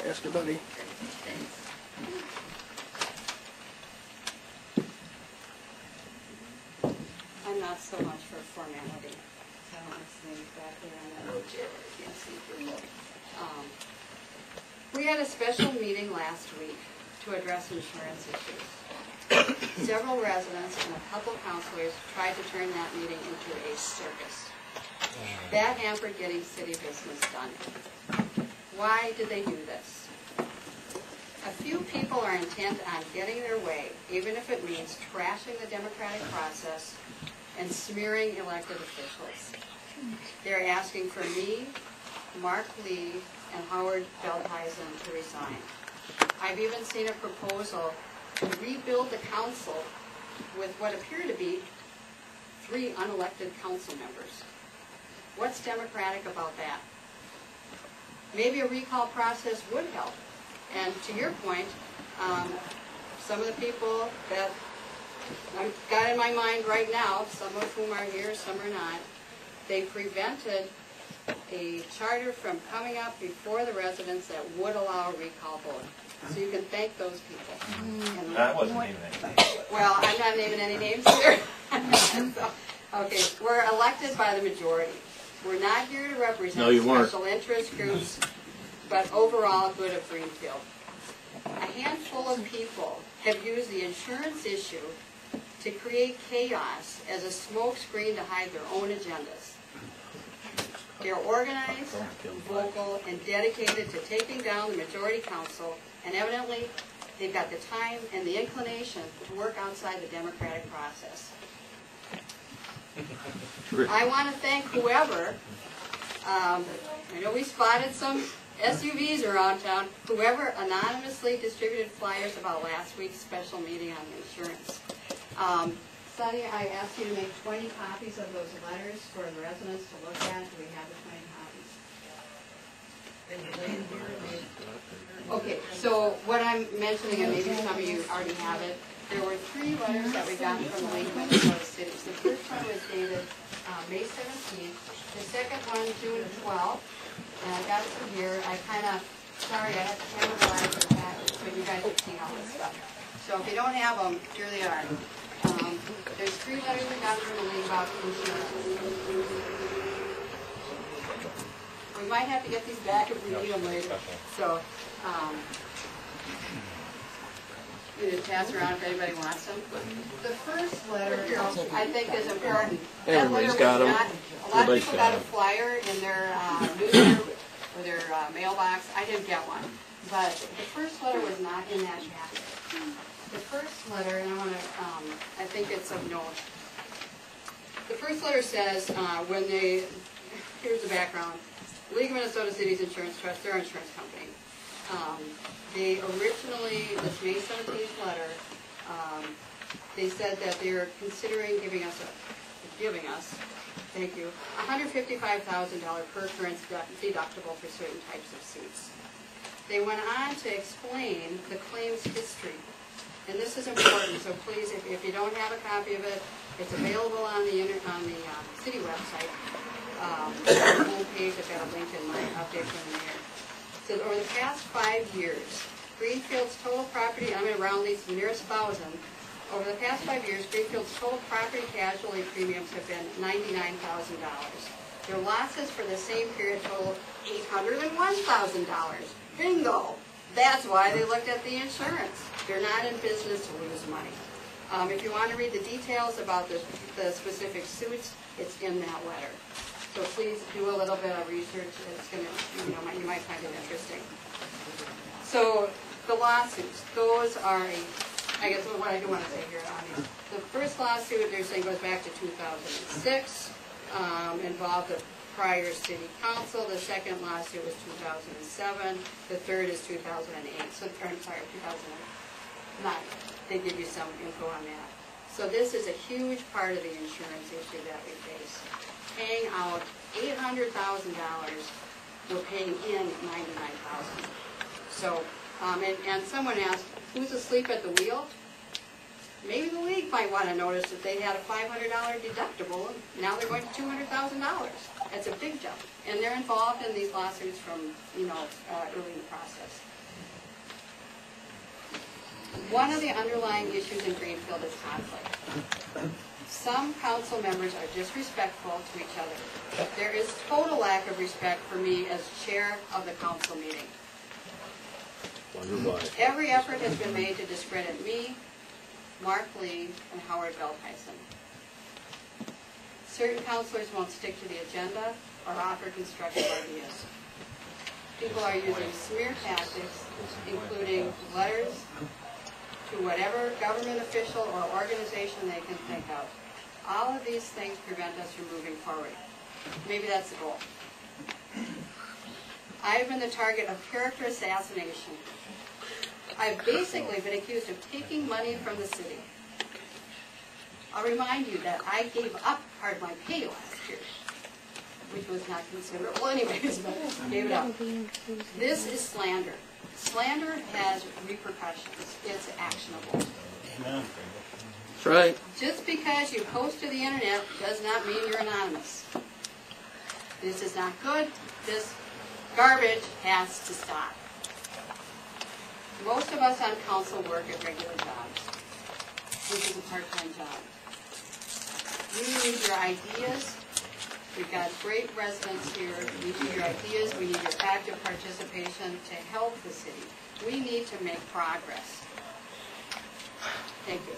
Ask your buddy. I'm not so much for formality. I don't want to say exactly on that. I can't see through it. We had a special meeting last week to address insurance issues. Several residents and a couple counselors tried to turn that meeting into a circus. That hampered getting city business done. Why did they do this? A few people are intent on getting their way, even if it means trashing the democratic process and smearing elected officials. They're asking for me, Mark Lee, and Howard Veldhuizen to resign. I've even seen a proposal to rebuild the council with what appear to be 3 unelected council members. What's democratic about that? Maybe a recall process would help. And to your point, some of the people that I've got in my mind right now, some of whom are here, some are not, they prevented a charter from coming up before the residents that would allow a recall vote. So you can thank those people. And I wasn't naming any names. well, I'm not naming any names here. So, okay, we're elected by the majority. We're not here to represent special interest groups, but overall good of Greenfield. A handful of people have used the insurance issue to create chaos as a smokescreen to hide their own agendas. They're organized, vocal, and dedicated to taking down the majority council, and evidently they've got the time and the inclination to work outside the democratic process. I want to thank whoever, I know we spotted some SUVs around town, whoever anonymously distributed flyers about last week's special meeting on insurance. Sonny, I asked you to make 20 copies of those letters for the residents to look at. Do we have the 20 copies? Okay, so what I'm mentioning, and maybe some of you already have it, there were 3 letters that we got from the League of Minnesota Cities. The first one was dated May 17th. The second one, June 12th. And I got it from here. I kind of, sorry, I have to categorize the package so you guys can see all this stuff. So if you don't have them, here they are. There's 3 letters we got from the League about insurance. We might have to get these back if we need them later. So, you just pass around if anybody wants them. The first letter, I think, is important. Everybody's got them. A lot of people got a flyer in their newspaper or their mailbox. I didn't get one. But the first letter was not in that packet. The first letter, and I think it's of note. The first letter says, here's the background. League of Minnesota Cities Insurance Trust, they're an insurance company. They originally, this May 17th letter, they said that they're considering giving us, thank you, $155,000 per occurrence deductible for certain types of suits. They went on to explain the claims history. And this is important, so please, if you don't have a copy of it, it's available on the city website. On the homepage, I've got a link in my update from there. It says, over the past 5 years, Greenfield's total property, I'm going to round these to the nearest 1,000. Over the past 5 years, Greenfield's total property casualty premiums have been $99,000. Their losses for the same period total $801,000. Bingo! That's why they looked at the insurance. They're not in business to lose money. If you want to read the details about the specific suits, it's in that letter. So please do a little bit of research. It's going to, you might find it interesting. So the lawsuits, those are, I guess what I do want to say here on these. The first lawsuit, they're saying, goes back to 2006, involved the prior city council. The second lawsuit was 2007. The third is 2008. So, I'm sorry, 2009. They give you some info on that. So this is a huge part of the insurance issue that we face. Paying out $800,000, we're paying in $99,000. So, and someone asked, who's asleep at the wheel? Maybe the league might want to notice that they had a $500 deductible, and now they're going to $200,000. That's a big jump. And they're involved in these lawsuits from, early in the process. One of the underlying issues in Greenfield is conflict. Some council members are disrespectful to each other. There is total lack of respect for me as chair of the council meeting. Wonder why. Every effort has been made to discredit me, Mark Lee, and Howard Veldhuisen. Certain councilors won't stick to the agenda or offer constructive ideas. People are using smear tactics, including letters to whatever government official or organization they can think of. All of these things prevent us from moving forward. Maybe that's the goal. I've been the target of character assassination. I've basically been accused of taking money from the city. I'll remind you that I gave up part of my pay last year, which was not considerable anyways, but I gave it up. This is slander. Slander has repercussions. It's actionable. That's right. Just because you post to the internet does not mean you're anonymous. This is not good. This garbage has to stop. Most of us on council work at regular jobs, which is a part-time job. We need your ideas. We've got great residents here. We need your ideas. We need your active participation to help the city. We need to make progress. Thank you.